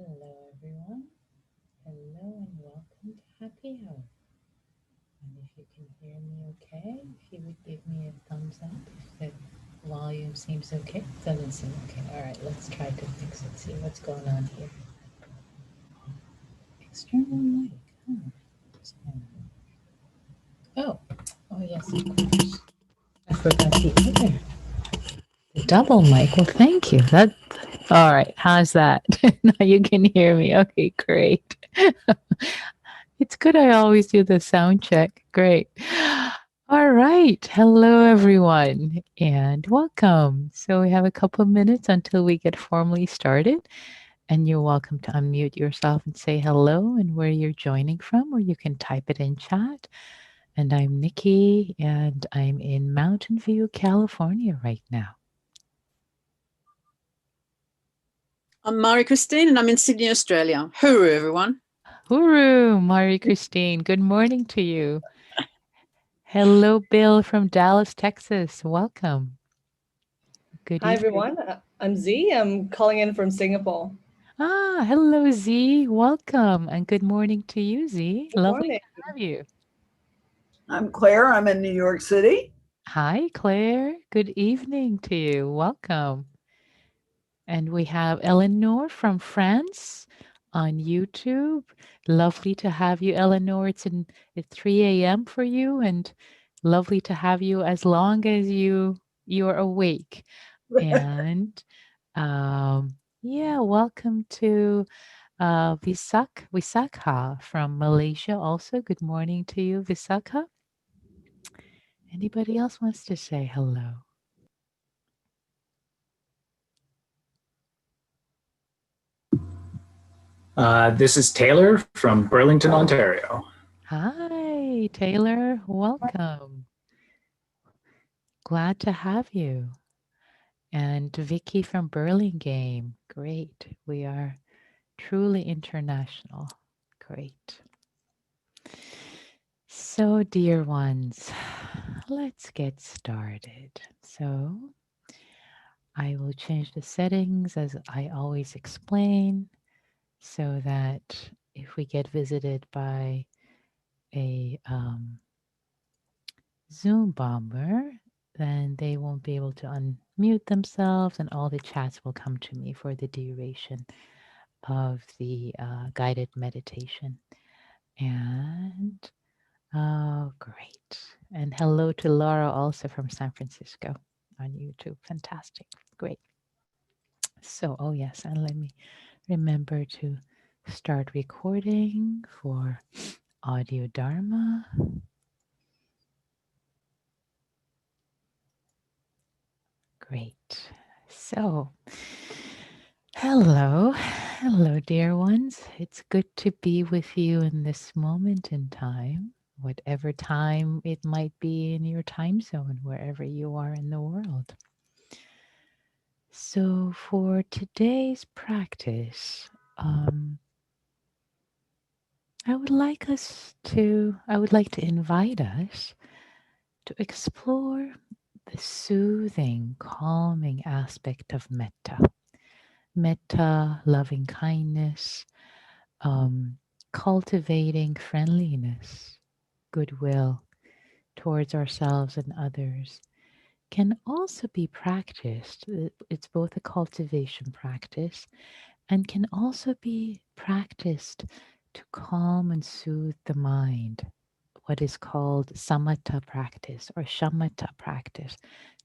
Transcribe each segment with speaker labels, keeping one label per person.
Speaker 1: Hello, everyone. Hello, and welcome to Happy Hour. And if you can hear me okay, if you would give me a thumbs up if the volume seems okay. Doesn't seem okay. All right, let's try to fix it. See what's going on here. External mic. Huh. What's going on? Oh, yes, of course. I forgot the double mic. Well, thank you. That. All right. How's that? Now you can hear me. Okay, great. It's good I always do the sound check. Great. All right. Hello, everyone, and welcome. So, we have a couple of minutes until we get formally started, and you're welcome to unmute yourself and say hello and where you're joining from, or you can type it in chat. And I'm Nikki, and I'm in Mountain View, California right now.
Speaker 2: I'm Mari Christine and I'm in Sydney, Australia. Hooroo, everyone.
Speaker 1: Hooroo, Mari Christine. Good morning to you. Hello, Bill from Dallas, Texas. Welcome. Good
Speaker 3: Hi,
Speaker 1: evening.
Speaker 3: everyone. I'm Z. I'm calling in from Singapore.
Speaker 1: Hello, Z. Welcome. And good morning to you, Z.
Speaker 3: Good
Speaker 1: Lovely
Speaker 3: morning.
Speaker 1: to have you.
Speaker 4: I'm Claire. I'm in New York City.
Speaker 1: Hi, Claire. Good evening to you. Welcome. And we have Eleanor from France on YouTube. Lovely to have you, Eleanor. It's 3 a.m. for you, and lovely to have you as long as you're awake. And yeah, welcome to Visakha from Malaysia. Also, good morning to you, Visakha. Anybody else wants to say hello?
Speaker 5: This is Taylor from Burlington, Ontario.
Speaker 1: Hi, Taylor. Welcome. Glad to have you. And Vicky from Burlingame. Great. We are truly international. Great. So, dear ones, let's get started. So, I will change the settings as I always explain so that if we get visited by a Zoom bomber, then they won't be able to unmute themselves and all the chats will come to me for the duration of the guided meditation. And oh, great. And hello to Laura also from San Francisco on YouTube. Fantastic. Great. So, oh yes, and let me remember to start recording for audio Dharma. Great. So, hello, dear ones. It's good to be with you in this moment in time, whatever time it might be in your time zone, wherever you are in the world. So, for today's practice, I would like to invite us to explore the soothing, calming aspect of metta. Metta, loving kindness, cultivating friendliness, goodwill towards ourselves and others can also be practiced. It's both a cultivation practice and can also be practiced to calm and soothe the mind, what is called samatha practice or shamatha practice.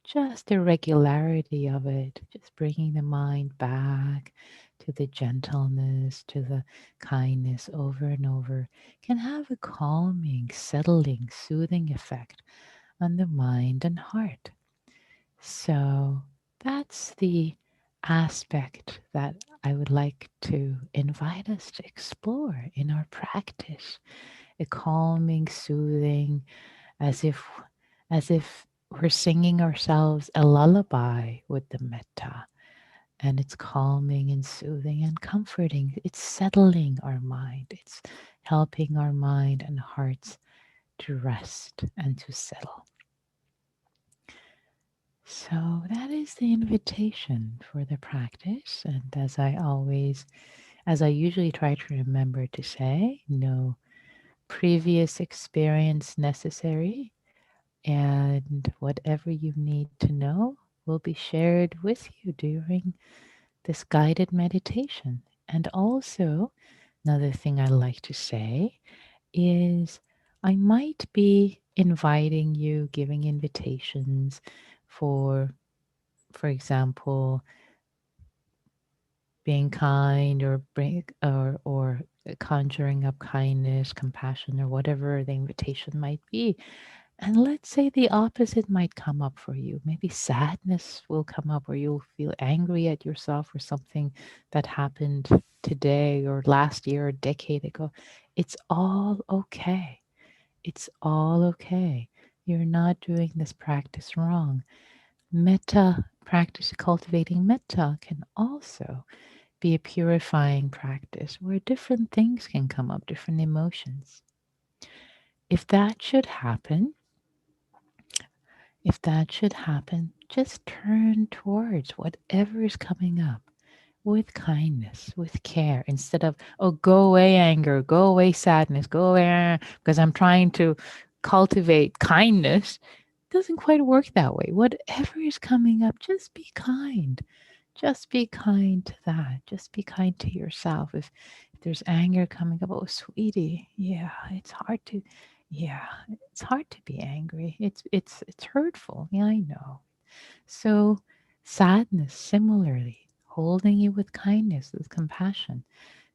Speaker 1: Just the regularity of it, just bringing the mind back to the gentleness, to the kindness over and over, can have a calming, settling, soothing effect on the mind and heart. So that's the aspect that I would like to invite us to explore in our practice. A calming, soothing, as if we're singing ourselves a lullaby with the metta. And it's calming and soothing and comforting. It's settling our mind. It's helping our mind and hearts to rest and to settle. So that is the invitation for the practice. And as I always As I usually try to remember to say, no previous experience necessary, and whatever you need to know will be shared with you during this guided meditation. And also, another thing I like to say is I might be inviting you, giving invitations for example, being kind or conjuring up kindness, compassion, or whatever the invitation might be. And let's say the opposite might come up for you. Maybe sadness will come up, or you'll feel angry at yourself for something that happened today or last year or a decade ago. It's all okay. It's all okay. You're not doing this practice wrong. Metta, practice cultivating metta, can also be a purifying practice where different things can come up, different emotions. If that should happen, just turn towards whatever is coming up with kindness, with care, instead of, oh, go away anger, go away sadness, go away, because I'm trying to cultivate kindness. It doesn't quite work that way. Whatever is coming up, just be kind. Just be kind to that. Just be kind to yourself. If there's anger coming up, oh, sweetie, yeah, it's hard to be angry. It's hurtful. Yeah, I know. So sadness, similarly, holding it with kindness, with compassion.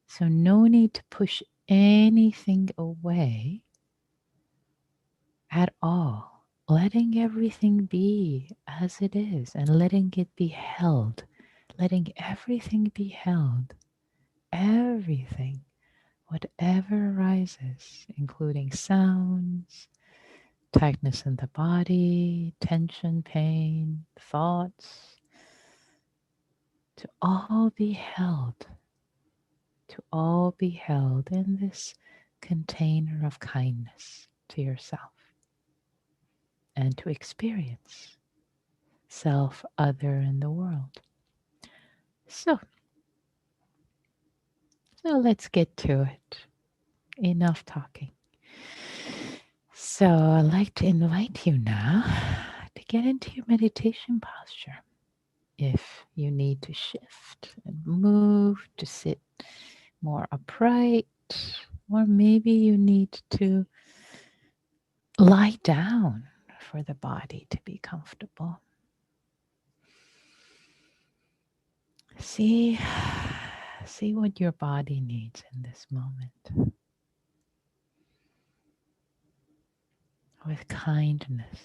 Speaker 1: So no need to push anything away at all. Letting everything be as it is and letting it be held. Letting everything be held. Everything. Whatever arises, including sounds, tightness in the body, tension, pain, thoughts, to all be held, in this container of kindness to yourself and to experience self, other, and the world. So let's get to it. Enough talking. So I'd like to invite you now to get into your meditation posture. If you need to shift and move to sit more upright, or maybe you need to lie down for the body to be comfortable. See what your body needs in this moment. With kindness,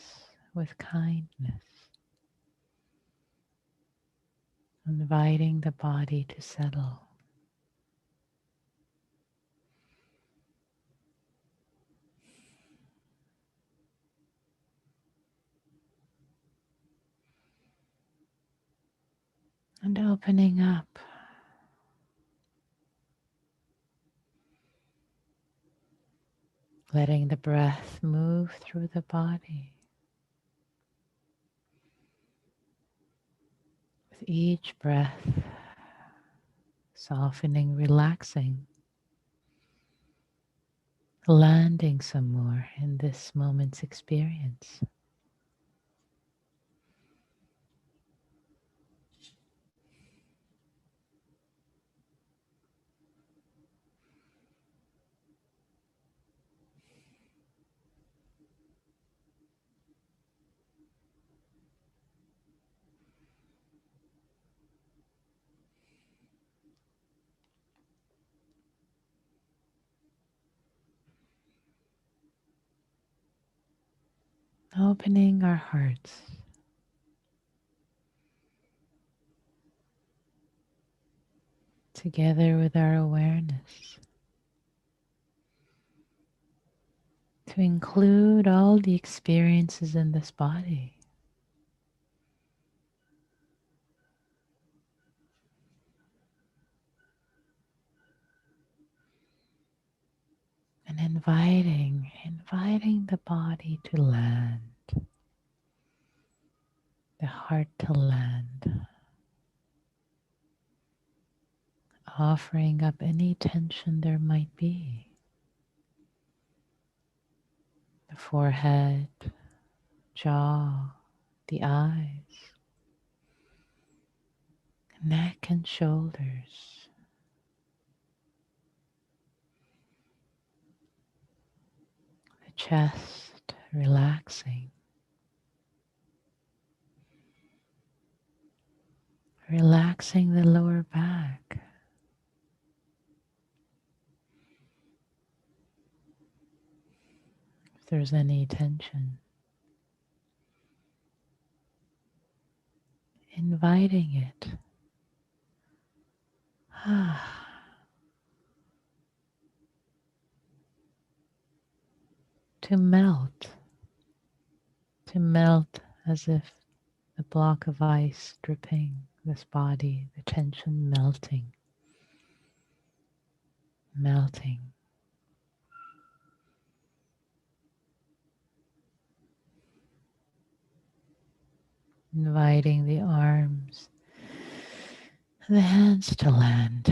Speaker 1: inviting the body to settle. And opening up. Letting the breath move through the body. With each breath, softening, relaxing, landing some more in this moment's experience. Opening our hearts together with our awareness to include all the experiences in this body. And inviting the body to land, the heart to land. offering up any tension there might be. The forehead, jaw, the eyes, neck and shoulders. The chest relaxing. Relaxing the lower back. If there's any tension, inviting it to melt as if a block of ice dripping this body, the tension melting. Inviting the arms, the hands to land.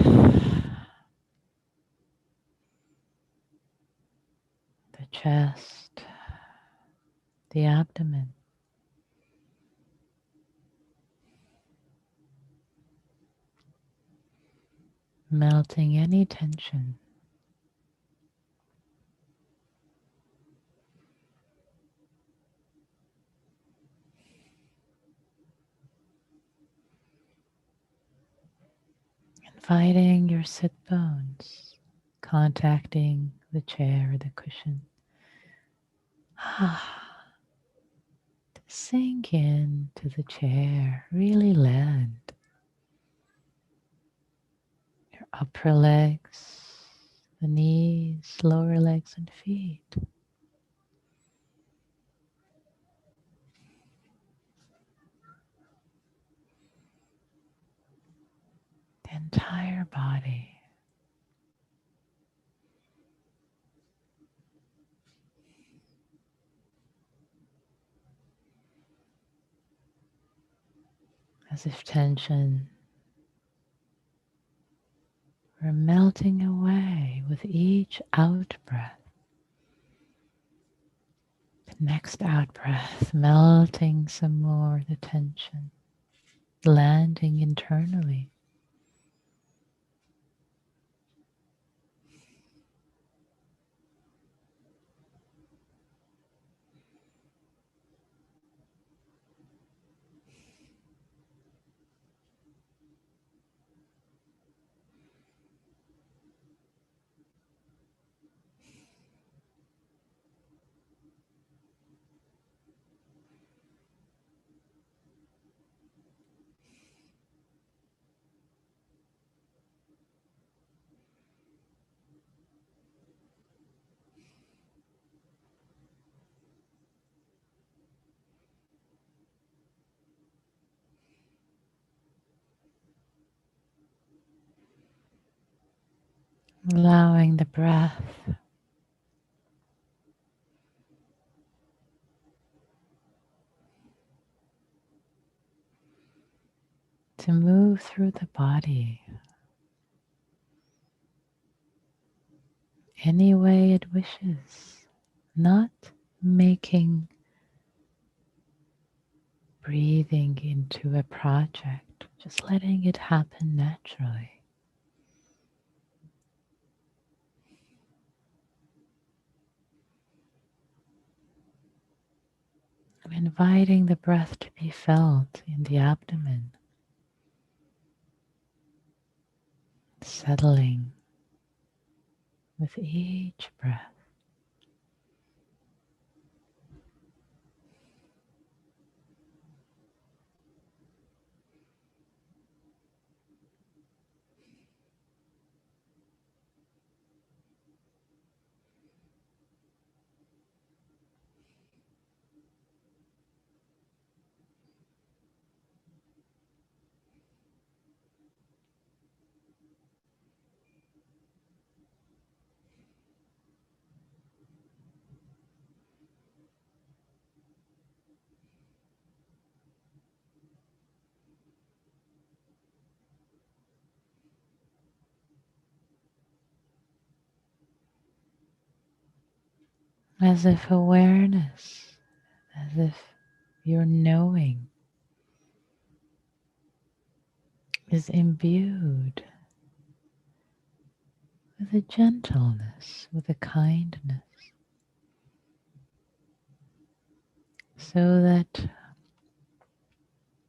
Speaker 1: The chest, the abdomen. Melting any tension. Inviting your sit bones, contacting the chair or the cushion. To sink into the chair, really land. Your upper legs, the knees, lower legs and feet. The entire body. As if tension were melting away with each out breath. The next out breath, melting some more the tension, landing internally. Allowing the breath to move through the body any way it wishes, not making breathing into a project, just letting it happen naturally. I'm inviting the breath to be felt in the abdomen, settling with each breath. as if awareness, as if your knowing is imbued with a gentleness, with a kindness, so that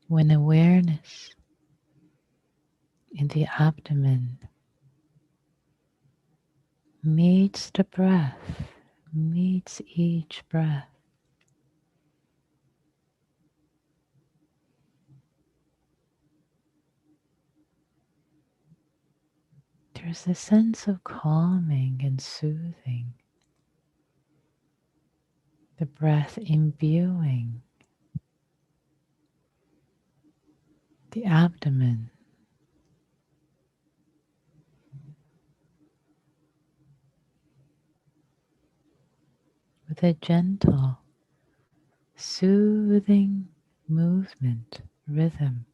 Speaker 1: when awareness in the abdomen meets the breath, meets each breath, there's a sense of calming and soothing, the breath imbuing the abdomen with a gentle, soothing movement, rhythm.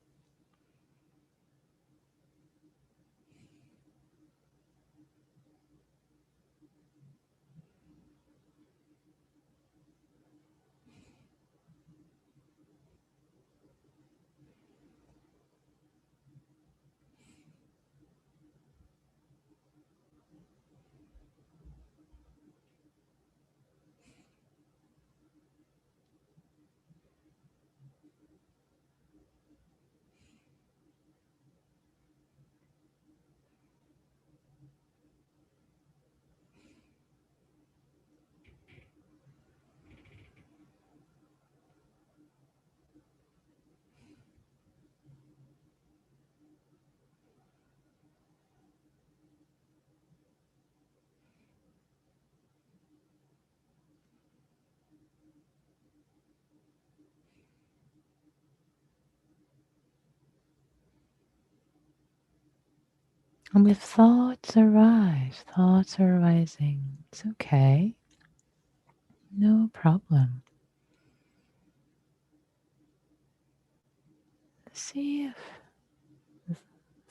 Speaker 1: And if thoughts arise, thoughts are arising, it's okay, no problem. See if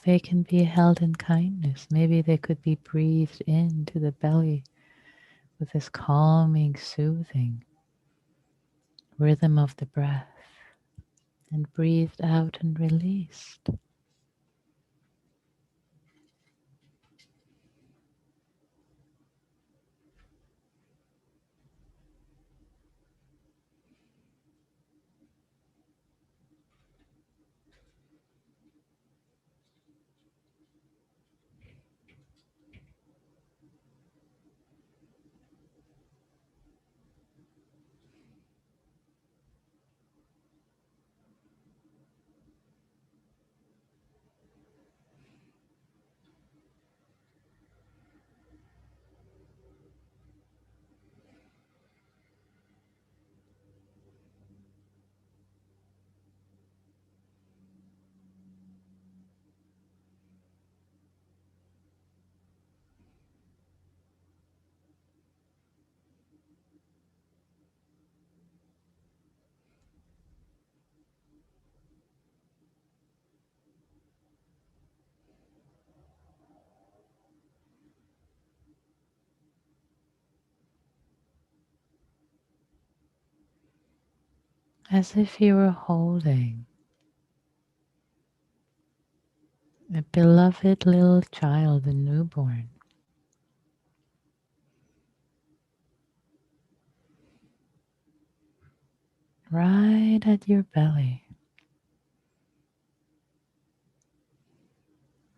Speaker 1: they can be held in kindness. Maybe they could be breathed into the belly with this calming, soothing rhythm of the breath and breathed out and released. As if you were holding a beloved little child, a newborn, right at your belly,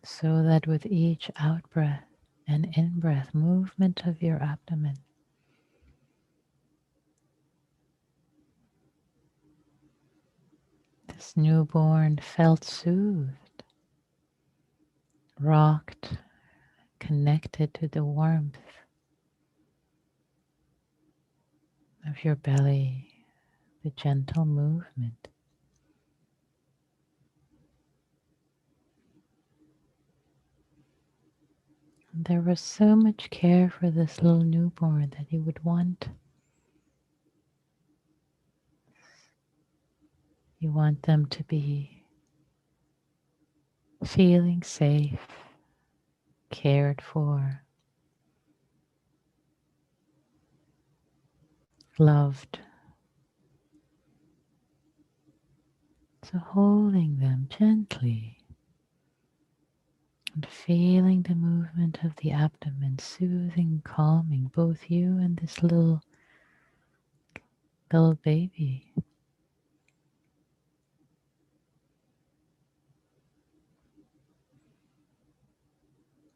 Speaker 1: so that with each out breath and in breath movement of your abdomen, this newborn felt soothed, rocked, connected to the warmth of your belly, the gentle movement. And there was so much care for this little newborn that you want them to be feeling safe, cared for, loved. So holding them gently and feeling the movement of the abdomen, soothing, calming both you and this little baby.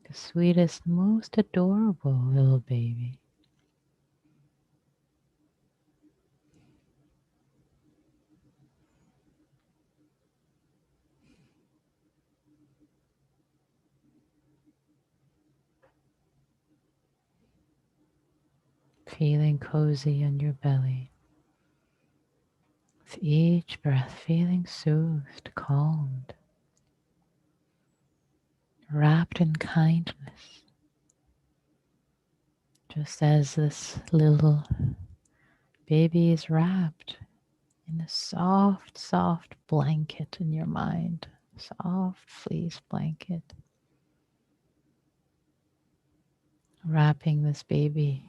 Speaker 1: The sweetest, most adorable little baby. Feeling cozy on your belly. With each breath, feeling soothed, calmed, wrapped in kindness. Just as this little baby is wrapped in a soft, soft blanket in your mind. Soft fleece blanket. Wrapping this baby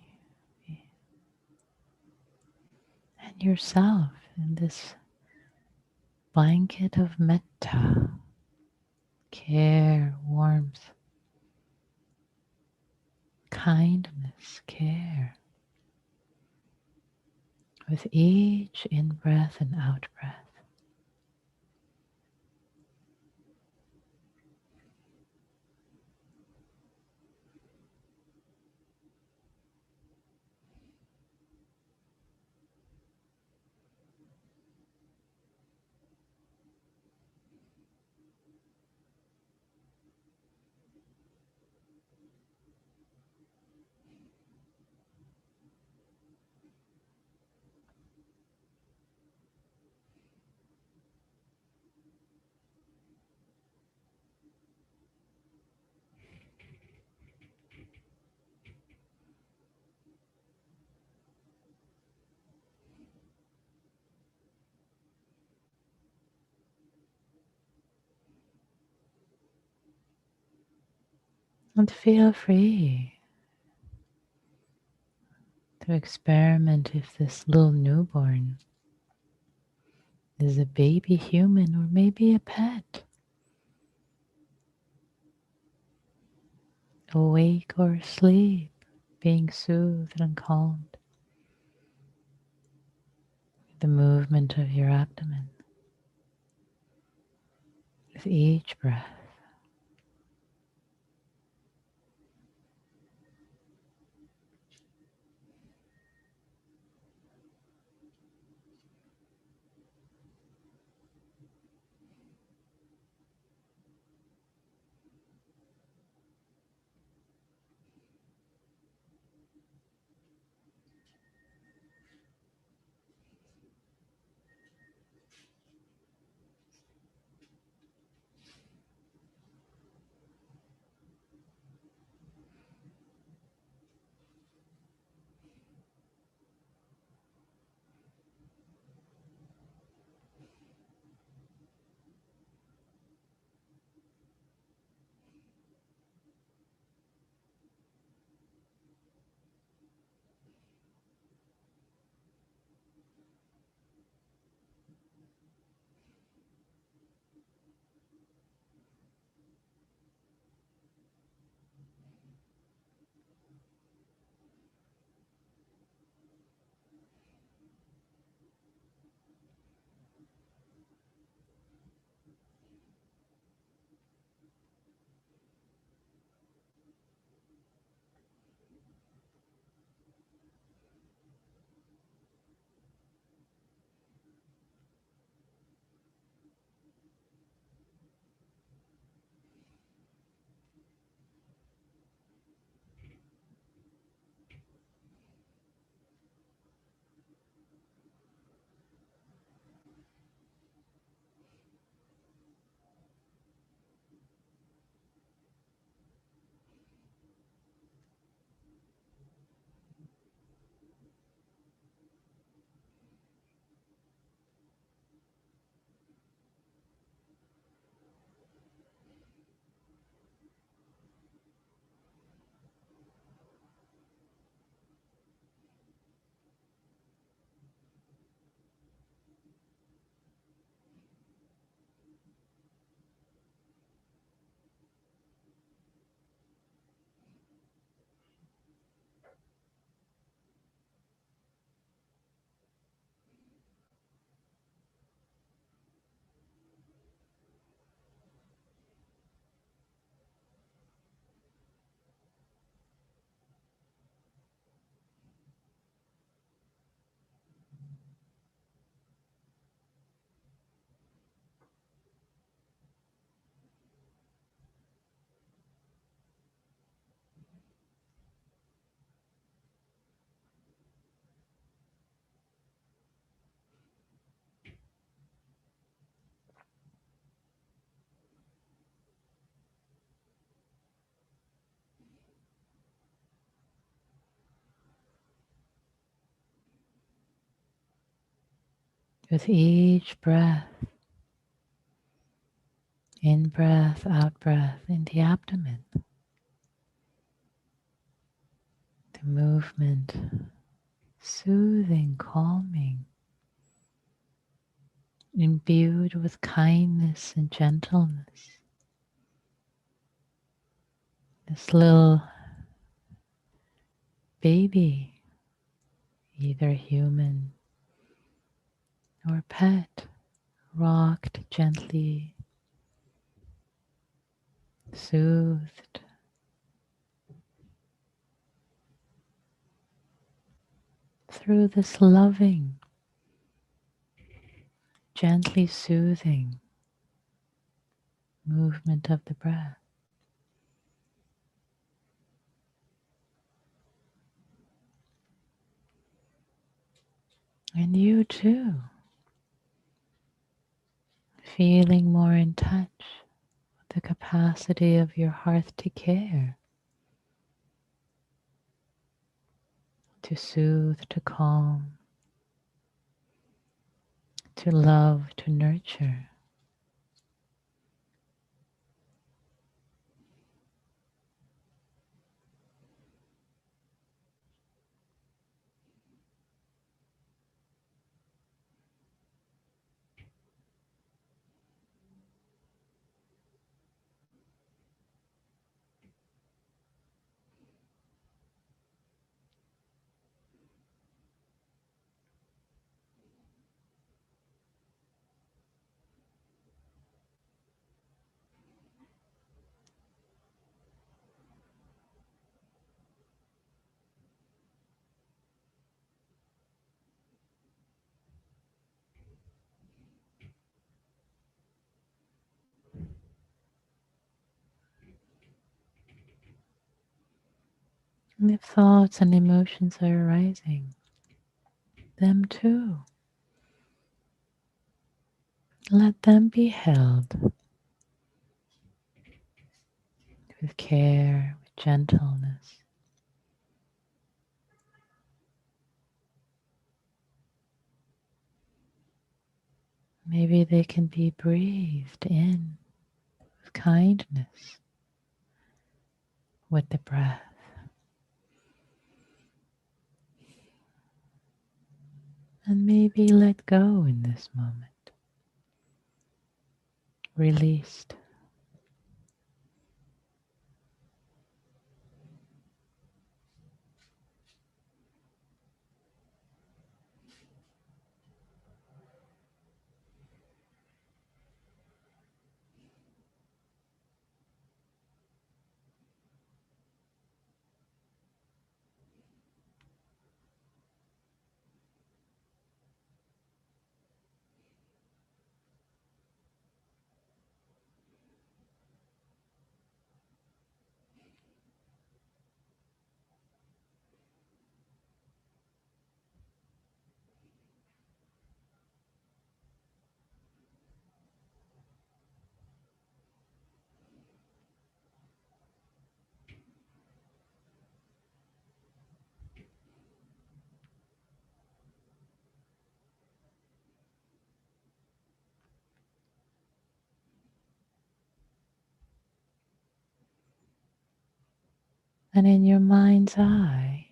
Speaker 1: and yourself in this blanket of metta, care, warmth, kindness, care. With each in-breath and out-breath. And feel free to experiment if this little newborn is a baby human or maybe a pet. Awake or asleep, being soothed and calmed. The movement of your abdomen with each breath. With each breath, in breath, out breath, in the abdomen, the movement, soothing, calming, imbued with kindness and gentleness. This little baby, either human or pet, rocked gently, soothed, through this loving, gently soothing movement of the breath. And you too, feeling more in touch with the capacity of your heart to care, to soothe, to calm, to love, to nurture. And if thoughts and emotions are arising, them too, let them be held with care, with gentleness. Maybe they can be breathed in with kindness with the breath. And maybe let go in this moment, released. And in your mind's eye,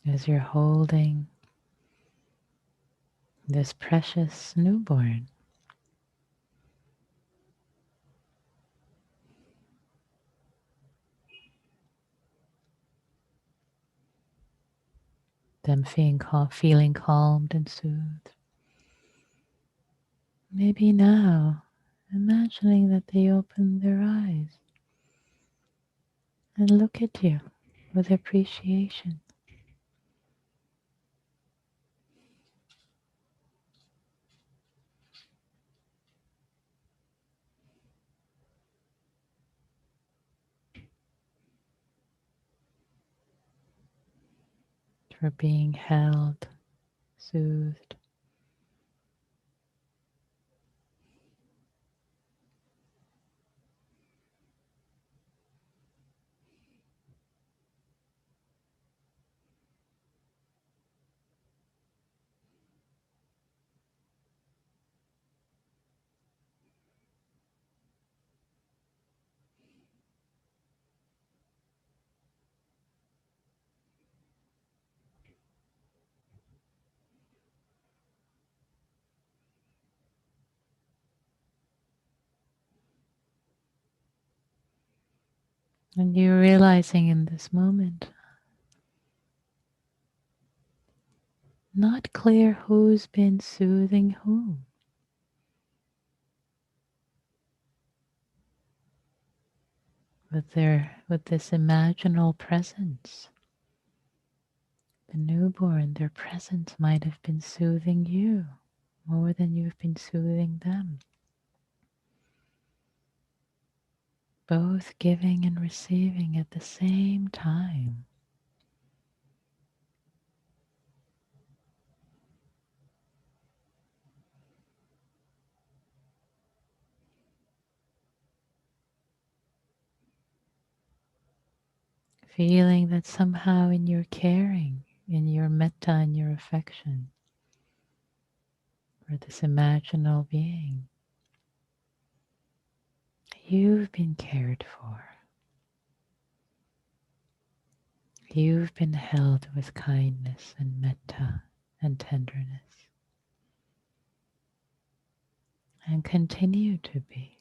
Speaker 1: as you're holding this precious newborn, them feeling calmed and soothed. Maybe now, imagining that they open their eyes and look at you with appreciation. For being held, soothed. And you're realizing in this moment, not clear who's been soothing whom. With this imaginal presence, the newborn, their presence might have been soothing you more than you've been soothing them. Both giving and receiving at the same time. Feeling that somehow in your caring, in your metta, in your affection for this imaginal being, you've been cared for. You've been held with kindness and metta and tenderness, and continue to be.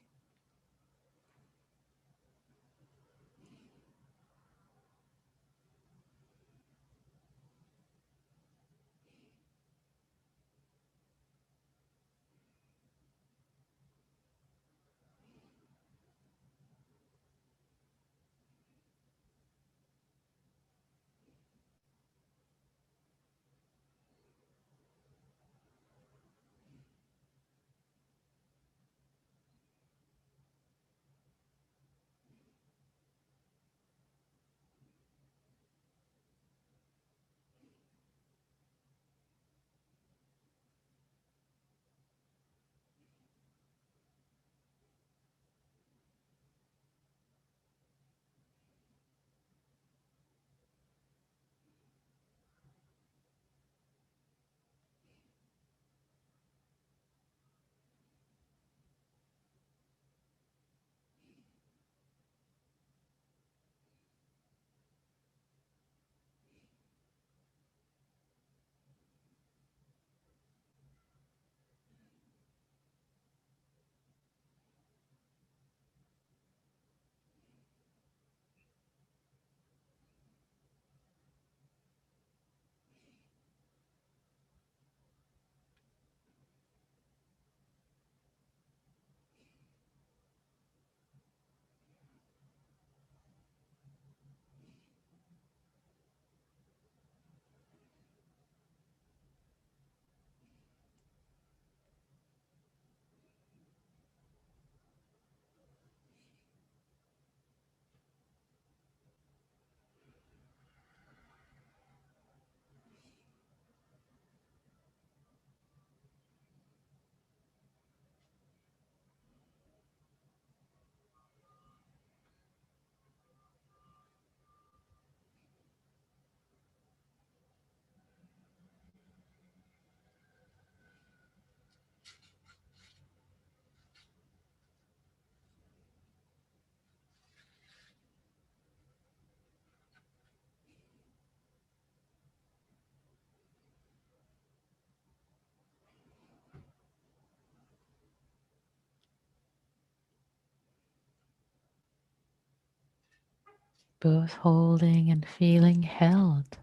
Speaker 1: Both holding and feeling held.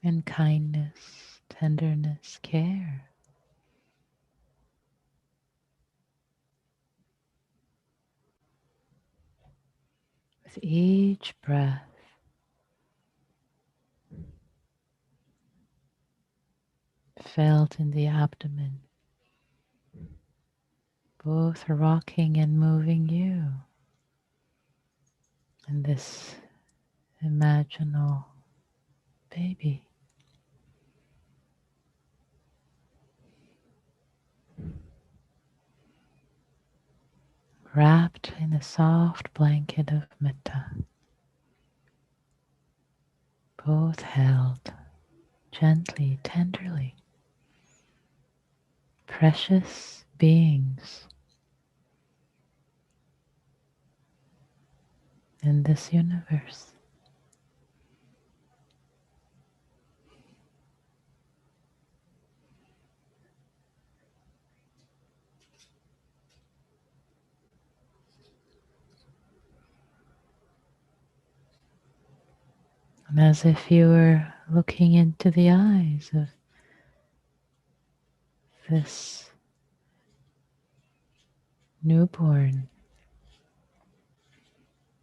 Speaker 1: And kindness, tenderness, care. With each breath, felt in the abdomen, both rocking and moving you. And this imaginal baby. Wrapped in a soft blanket of metta, both held gently, tenderly. Precious beings in this universe. And as if you were looking into the eyes of this newborn,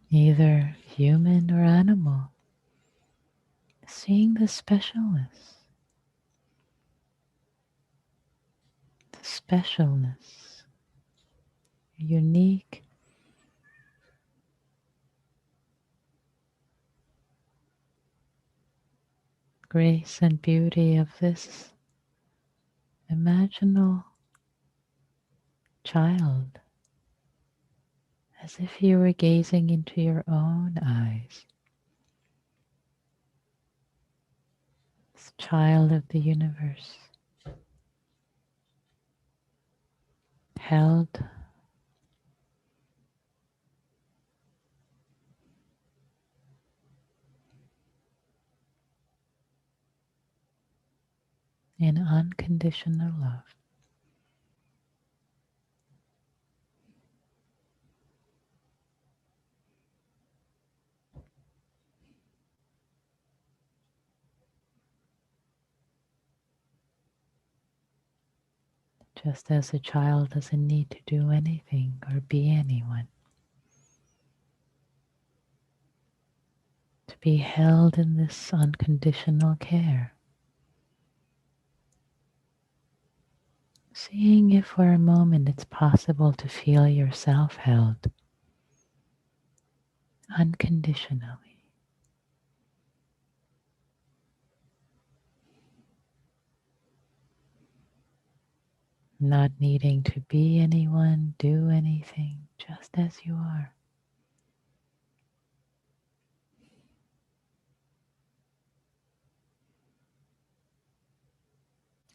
Speaker 1: either human or animal, seeing the specialness, unique grace and beauty of this imaginal child, as if you were gazing into your own eyes. This child of the universe, held in unconditional love. Just as a child doesn't need to do anything or be anyone. To be held in this unconditional care. Seeing if for a moment it's possible to feel yourself held unconditionally. Not needing to be anyone, do anything, just as you are.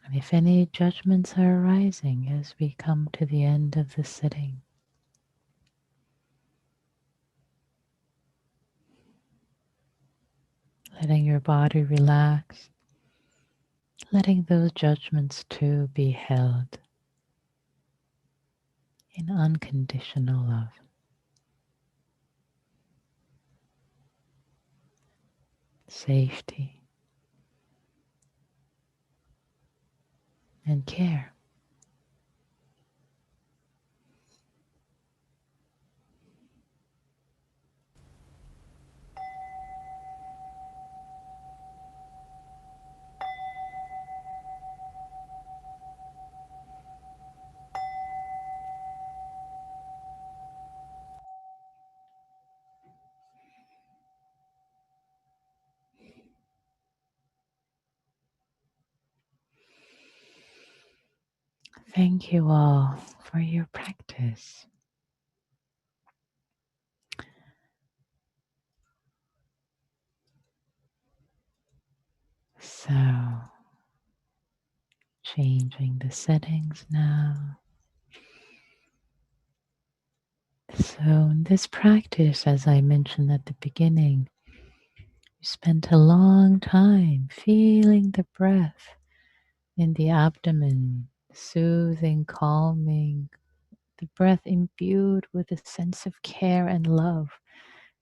Speaker 1: And if any judgments are arising as we come to the end of the sitting, letting your body relax, letting those judgments too be held in unconditional love. Safety and care. Thank you all for your practice. So, changing the settings now. So, in this practice, as I mentioned at the beginning, you spent a long time feeling the breath in the abdomen, soothing, calming, the breath imbued with a sense of care and love,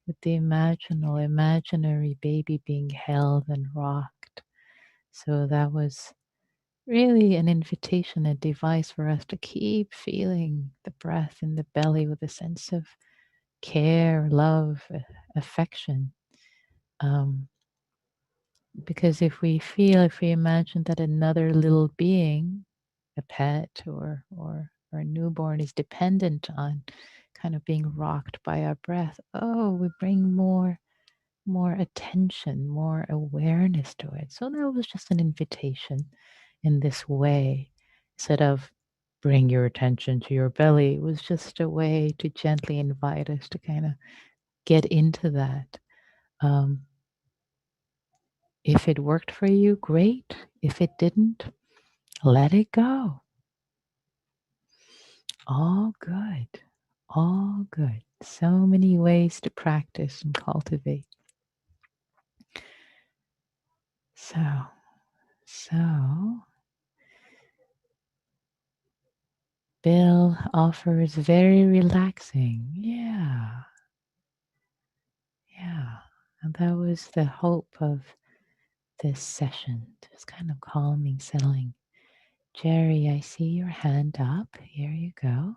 Speaker 1: with the imaginary baby being held and rocked. So that was really an invitation, a device for us to keep feeling the breath in the belly with a sense of care, love, affection. Because if we imagine that another little being, a pet or a newborn, is dependent on kind of being rocked by our breath, we bring more attention, more awareness to it. So that was just an invitation in this way. Instead of bring your attention to your belly, it was just a way to gently invite us to kind of get into that. If it worked for you, great. If it didn't, let it go. All good. All good. So many ways to practice and cultivate. So, Bill offers very relaxing. Yeah. that was the hope of this session, just kind of calming, settling. Jerry, I see your hand up. Here you go.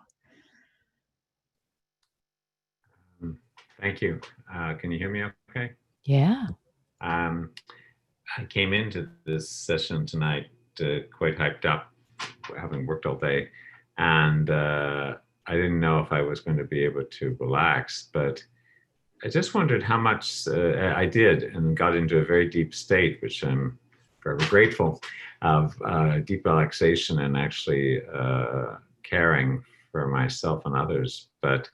Speaker 6: Thank you. Can you hear me okay?
Speaker 1: Yeah.
Speaker 6: I came into this session tonight quite hyped up, having worked all day, and I didn't know if I was going to be able to relax, but I just wondered how much I did and got into a very deep state, which I'm forever grateful of, deep relaxation and actually caring for myself and others. But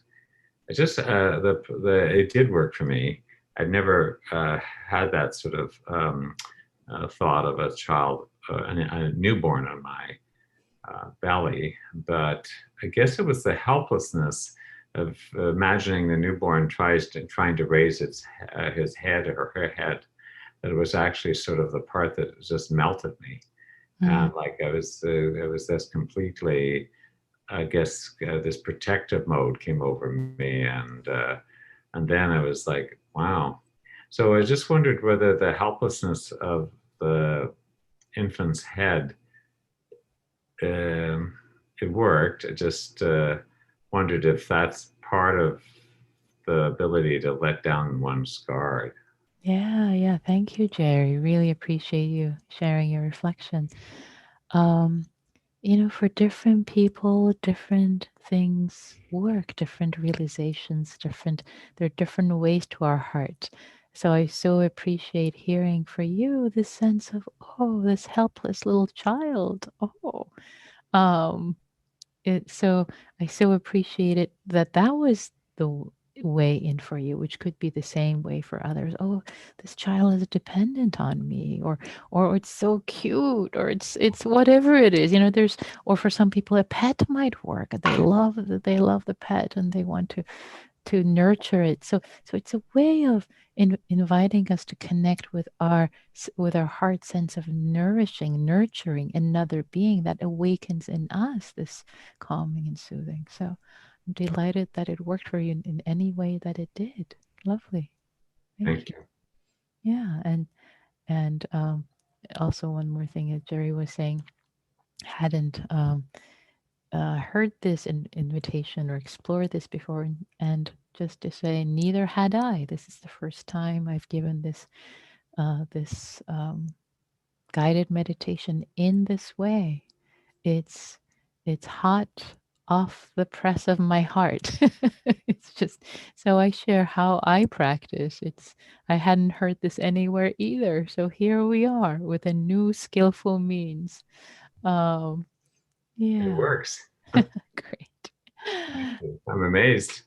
Speaker 6: it just it did work for me. I'd never had that sort of thought of a child, a newborn on my belly, but I guess it was the helplessness of imagining the newborn trying to raise his head or her head, that it was actually sort of the part that just melted me. And like I was this completely, I guess, this protective mode came over me, and then I was like, wow. So I just wondered whether the helplessness of the infant's head, it worked. I just wondered if that's part of the ability to let down one's guard.
Speaker 1: Yeah. Thank you, Jerry. Really appreciate you sharing your reflection. For different people, different things work, different realizations, there are different ways to our heart. So I so appreciate hearing for you this sense of, oh, this helpless little child. Oh, um, so I so appreciate it that was the way in for you, which could be the same way for others. Oh, this child is dependent on me, or it's so cute, or it's whatever it is. There's, or for some people a pet might work. They love the pet and they want to nurture it. So it's a way of inviting us to connect with our heart sense of nurturing another being that awakens in us this calming and soothing. So I'm delighted that it worked for you in any way that it did. Lovely. Thank you. Yeah, and also one more thing that Jerry was saying, hadn't heard this invitation or explored this before, and just to say, neither had I. This is the first time I've given this guided meditation in this way. It's hot off the press of my heart. It's just, so I share how I practice. I hadn't heard this anywhere either. So here we are with a new skillful means. Yeah.
Speaker 6: It works.
Speaker 1: Great.
Speaker 6: I'm amazed.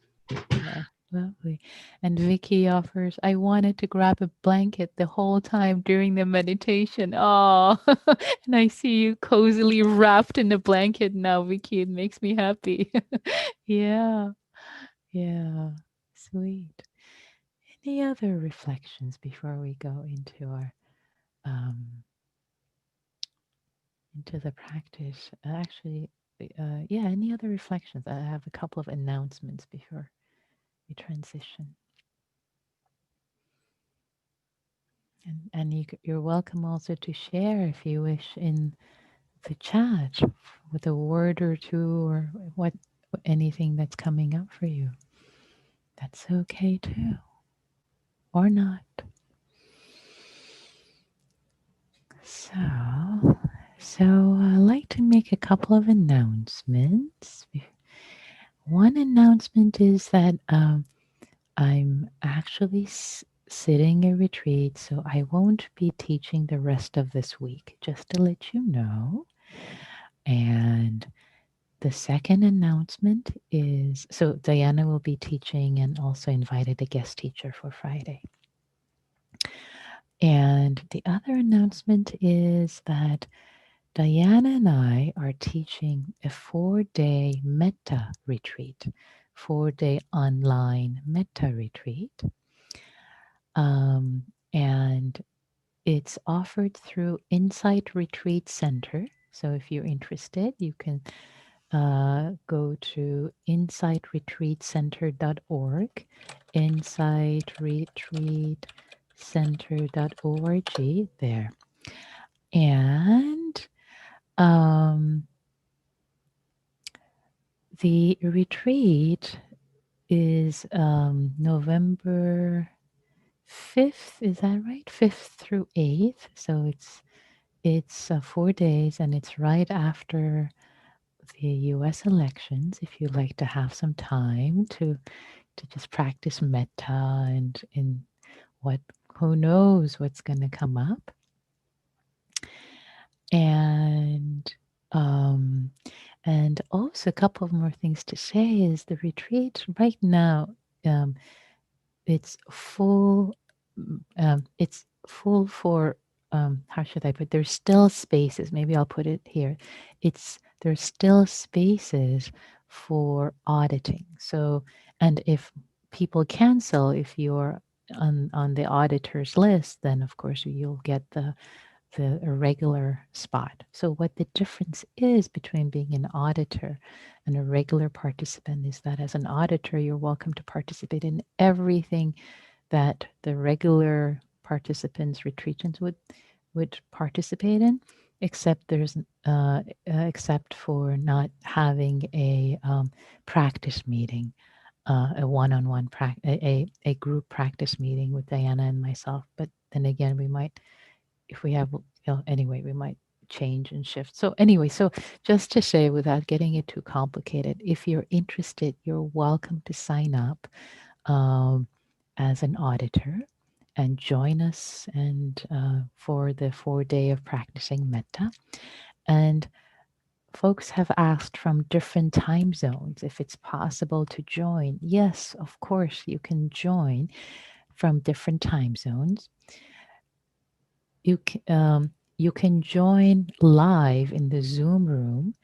Speaker 1: Yeah, lovely. And Vicky offers, I wanted to grab a blanket the whole time during the meditation. Oh, and I see you cozily wrapped in a blanket now, Vicky. It makes me happy. Yeah, sweet. Any other reflections before we go into our into the practice? Actually, any other reflections? I have a couple of announcements before we transition. And you're welcome also to share if you wish in the chat with a word or two, or anything that's coming up for you. That's okay too, or not. So I'd like to make a couple of announcements. One announcement is that I'm actually sitting a retreat, so I won't be teaching the rest of this week, just to let you know. And the second announcement is, so Diana will be teaching and also invited a guest teacher for Friday. And the other announcement is that Diana and I are teaching a 4-day Metta retreat, 4-day online Metta retreat. And it's offered through Insight Retreat Center. So if you're interested, you can go to insightretreatcenter.org, Insight Retreat center.org there. And the retreat is November 5th, is that right? 5th through 8th. So it's 4 days, and it's right after the US elections. If you'd like to have some time to just practice metta and in what, who knows what's going to come up. And also a couple of more things to say is the retreat right now, it's full. It's full for, how should I put? There's still spaces. Maybe I'll put it here. There's still spaces for auditing. So, and if people cancel, if you're on the auditor's list, then of course you'll get the regular spot. So what the difference is between being an auditor and a regular participant is that as an auditor, you're welcome to participate in everything that the regular participants, retreatants would participate in, except except for not having a practice meeting, a one-on-one a group practice meeting with Diana and myself. But then again, we might, if we have, anyway, we might change and shift. So anyway, so just to say, without getting it too complicated, if you're interested, you're welcome to sign up as an auditor and join us and for the 4-day of practicing metta. And folks have asked from different time zones if it's possible to join. Yes, of course, you can join from different time zones. You can join live in the Zoom room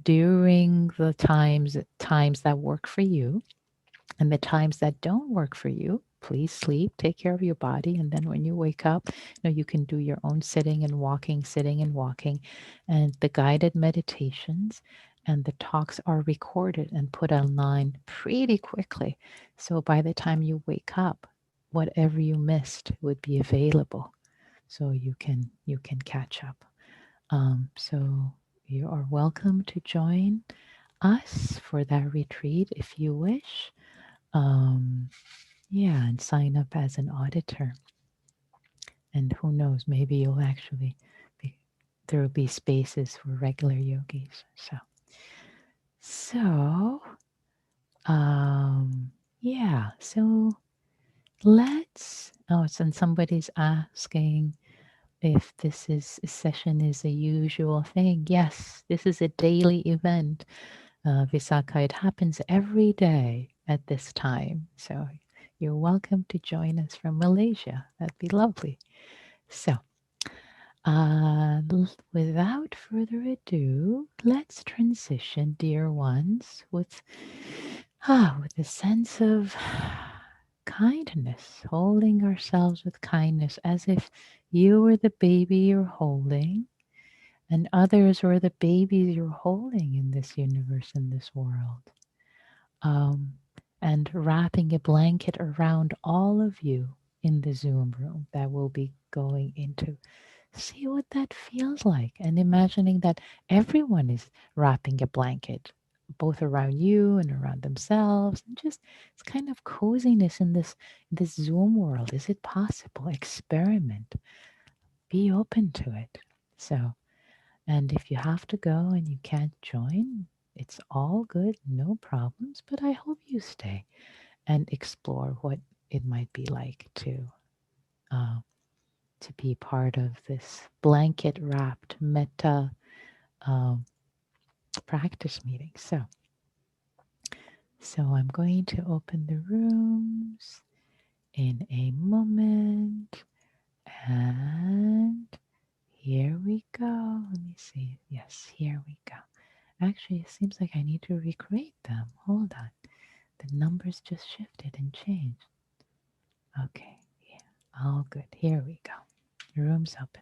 Speaker 1: during the times that work for you, and the times that don't work for you, please sleep, take care of your body, and then when you wake up, you can do your own sitting and walking, and the guided meditations and the talks are recorded and put online pretty quickly. So by the time you wake up, whatever you missed would be available. So you can catch up. So you are welcome to join us for that retreat if you wish. Yeah, and sign up as an auditor. And who knows, maybe you'll actually there will be spaces for regular yogis. So yeah, so let's, and somebody's asking if this session is a usual thing. Yes, this is a daily event. Visakha, it happens every day at this time. So you're welcome to join us from Malaysia. That'd be lovely. So without further ado, let's transition, dear ones, with a sense of kindness, holding ourselves with kindness as if you were the baby you're holding and others were the babies you're holding in this universe, in this world. And wrapping a blanket around all of you in the Zoom room that we'll be going into. See what that feels like, and imagining that everyone is wrapping a blanket both around you and around themselves, and just it's kind of coziness in this Zoom world. Is it possible? Experiment. Be open to it. So, and if you have to go and you can't join, it's all good, no problems, but I hope you stay and explore what it might be like to be part of this blanket wrapped metta practice meeting. So I'm going to open the rooms in a moment, and here we go. Let me see. Yes, here we go. Actually, it seems like I need to recreate them. Hold on. The numbers just shifted and changed. Okay, yeah, all good. Here we go. The room's open.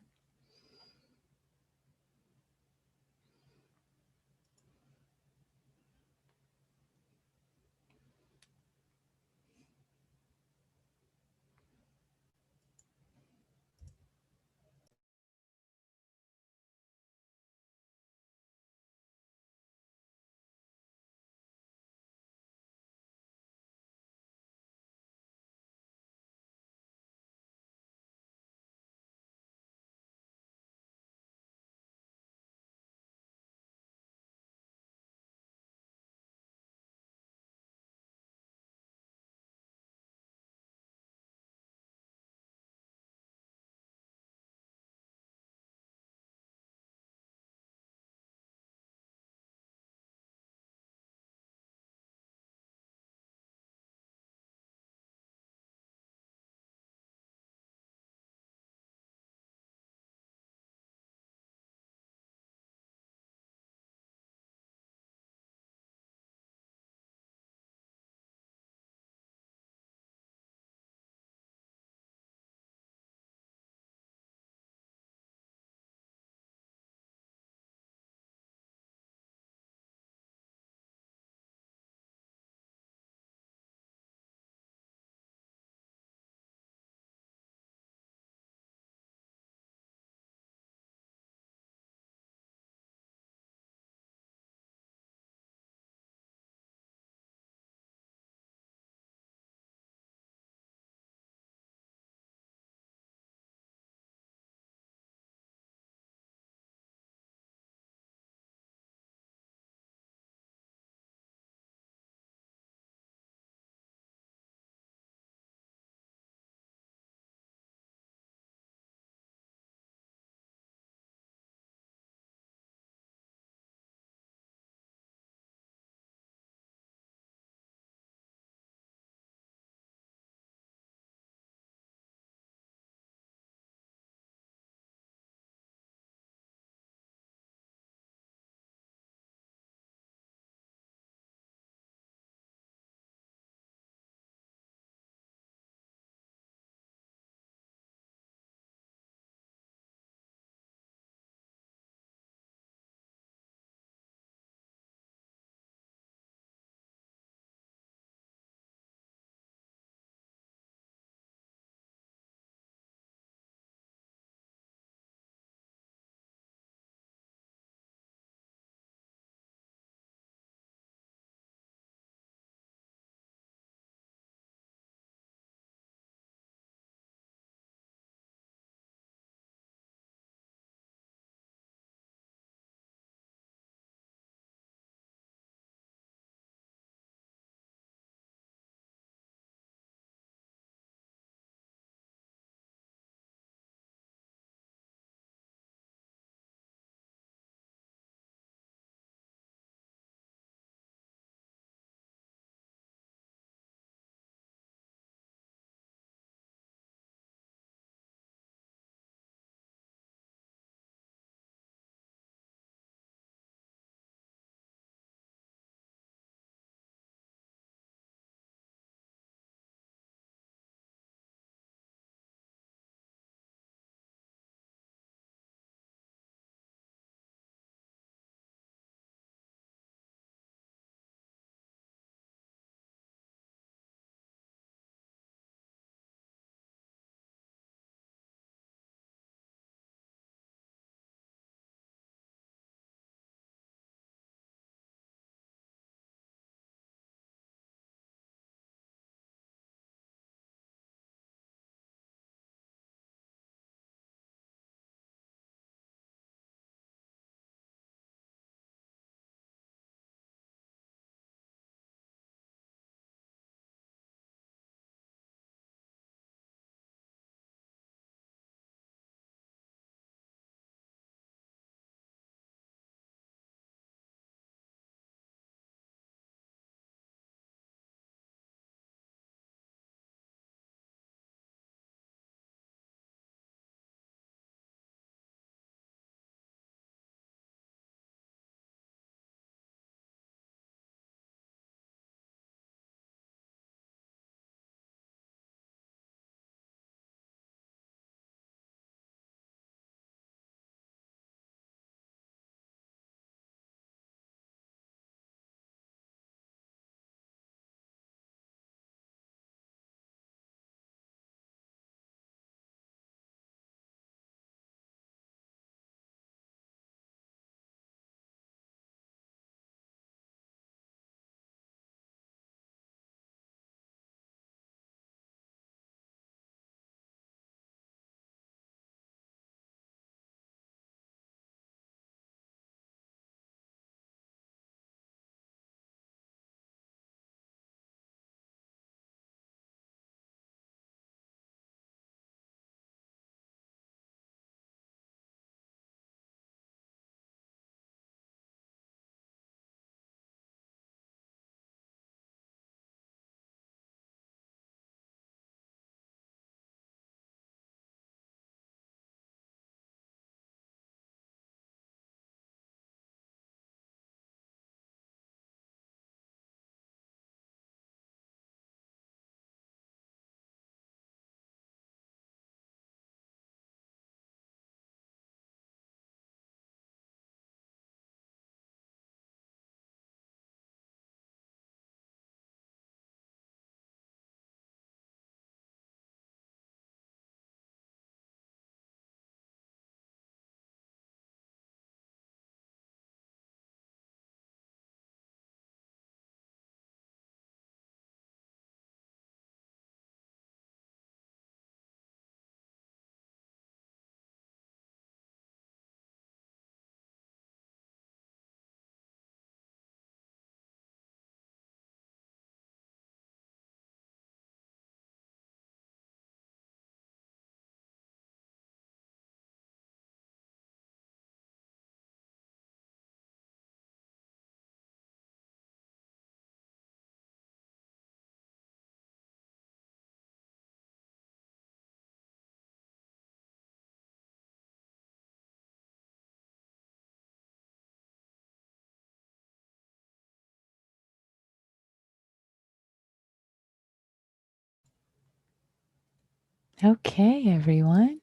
Speaker 1: Okay, everyone.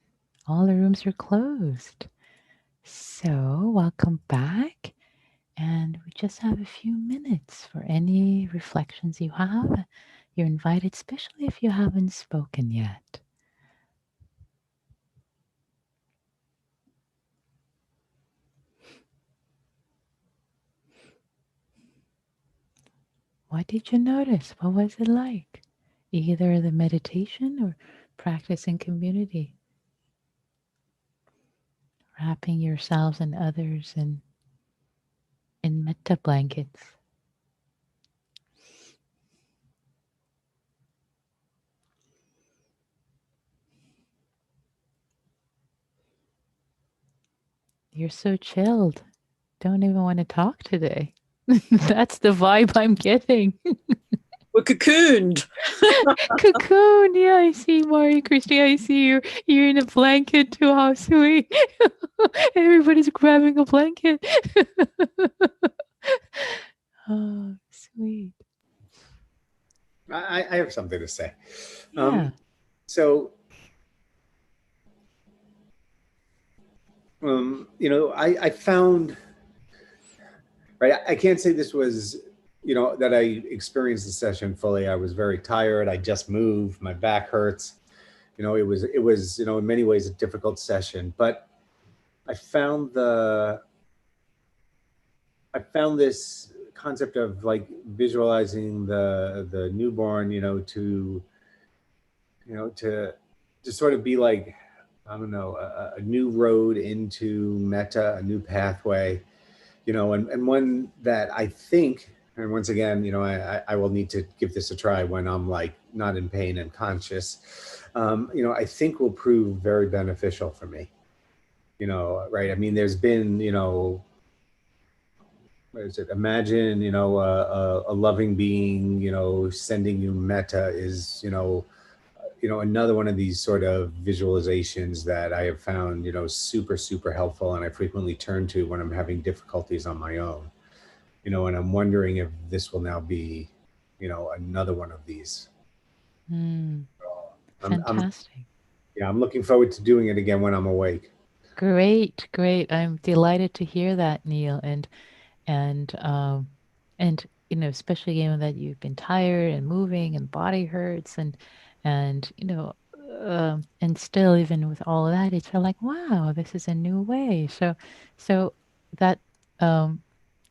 Speaker 1: All the rooms are closed. So, welcome back. And we just have a few minutes for any reflections you have. You're invited, especially if you haven't spoken yet. What did you notice? What was it like? Either the meditation or practice in community. Wrapping yourselves and others in metta blankets. You're so chilled. Don't even want to talk today. That's the vibe I'm getting.
Speaker 2: We're cocooned.
Speaker 1: Cocoon. Yeah, I see Mari, Christy. I see you. You're in a blanket too. How sweet. Everybody's grabbing a blanket. Oh, sweet.
Speaker 7: I have something to say.
Speaker 1: Yeah.
Speaker 7: So, I found, right, I can't say this was, that I experienced the session fully. I was very tired. I just moved. My back hurts. It was, in many ways a difficult session, but I found this concept of like visualizing the newborn, to sort of be like, I don't know, a new road into metta, a new pathway, and one that I think, and once again, I will need to give this a try when I'm like not in pain and conscious, I think will prove very beneficial for me, right? I mean, there's been, what is it? Imagine, a loving being, sending you metta is, another one of these sort of visualizations that I have found, super, super helpful. And I frequently turn to when I'm having difficulties on my own, and I'm wondering if this will now be, another one of these.
Speaker 1: Fantastic.
Speaker 7: I'm looking forward to doing it again when I'm awake.
Speaker 1: Great, great. I'm delighted to hear that, Neil. And especially given that you've been tired and moving and body hurts and and still even with all of that, it's like, wow, this is a new way. So that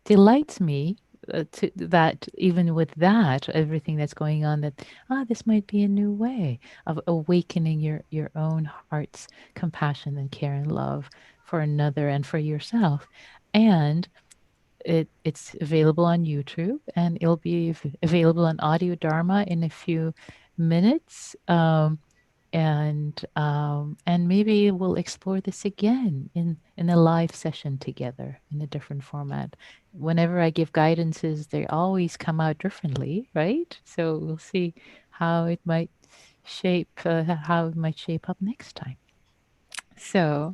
Speaker 1: delights me to that even with that everything that's going on, that this might be a new way of awakening your own heart's compassion and care and love for another and for yourself. And it's available on YouTube, and it'll be available on audio Dharma in a few minutes. And maybe we'll explore this again in a live session together in a different format. Whenever I give guidances, they always come out differently, right? So we'll see how it might shape up next time. So,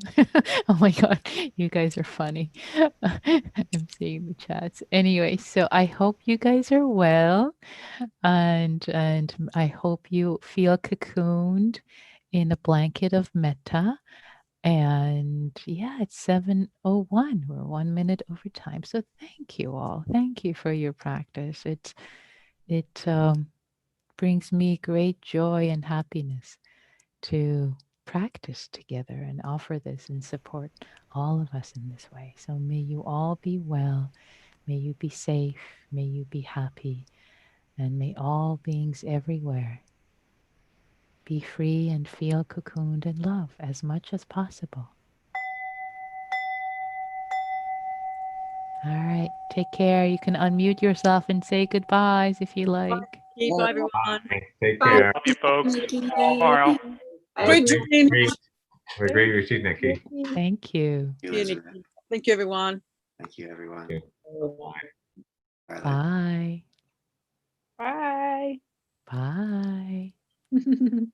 Speaker 1: oh my God, you guys are funny. I'm seeing the chats. Anyway, so I hope you guys are well, and I hope you feel cocooned in a blanket of metta. And yeah, it's 7:01. We're 1 minute over time. So thank you all. Thank you for your practice. It brings me great joy and happiness to practice together and offer this and support all of us in this way. So may you all be well. May you be safe. May you be happy. And may all beings everywhere be free and feel cocooned in love as much as possible. All right. Take care. You can unmute yourself and say goodbyes if you like.
Speaker 2: Bye, everyone.
Speaker 6: Bye. Take
Speaker 4: Bye.
Speaker 6: care.
Speaker 5: Bye, folks.
Speaker 4: Nikki.
Speaker 5: Tomorrow.
Speaker 2: Great dream.
Speaker 6: Have a great retreat, Nikki.
Speaker 1: Thank you.
Speaker 2: Thank you, Nikki. Thank you, everyone.
Speaker 8: Thank you, everyone.
Speaker 6: Thank
Speaker 8: Bye.
Speaker 1: Bye.
Speaker 3: Bye.
Speaker 1: Bye.